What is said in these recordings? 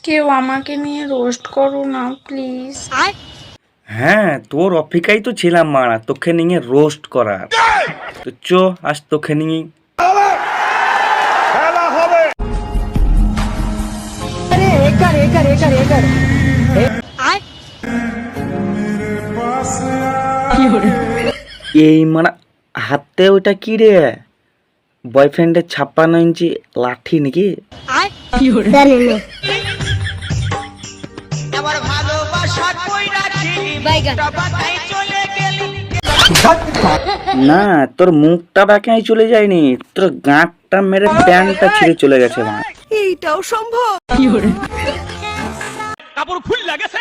কেউ আমাকে নিয়ে রোস্ট করো না প্লিজ। হ্যাঁ, তোর অপেক্ষায় তো ছিলাম মারা, তোকে নিয়ে রোস্ট করার। তো আজ তোকে নিয়ে এই মানে হাতে ওটা কি রে? বয়ফ্রেন্ডের 56 ইঞ্চি লাঠি নাকি? না, তোর মুখটা বাঁকাই চলে যায়নি, তোর গাঁটটা মেরে প্যান্টটা ছিঁড়ে চলে গেছে মা। এইটাও সম্ভব? কাপড় ফুল লাগেছে।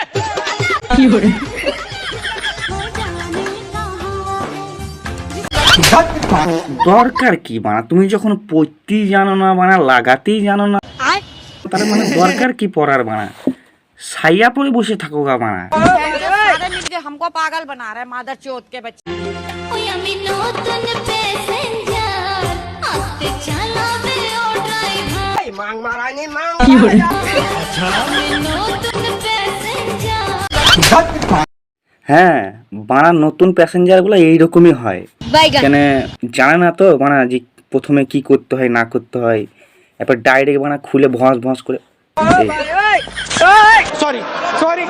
দরকার কি বানা? তুমি যখন পড়তেই জানো না বানা, লাগাতেই জানো না, তার মানে দরকার কি পড়ার বানা? সাইয়া পরে বসে থাকো গা বানা। सारे मिलके हमको पागल बना रहे हैं मादर चोत के बच्चे। হ্যাঁ, বানা নতুন প্যাসেঞ্জার গুলো এইরকমই হয়। কেন জানে না তো বানা যে প্রথমে কি করতে হয় না করতে হয়, এরপর ডাইরেক্ট বানা খুলে ভস ভস করে। Sorry sorry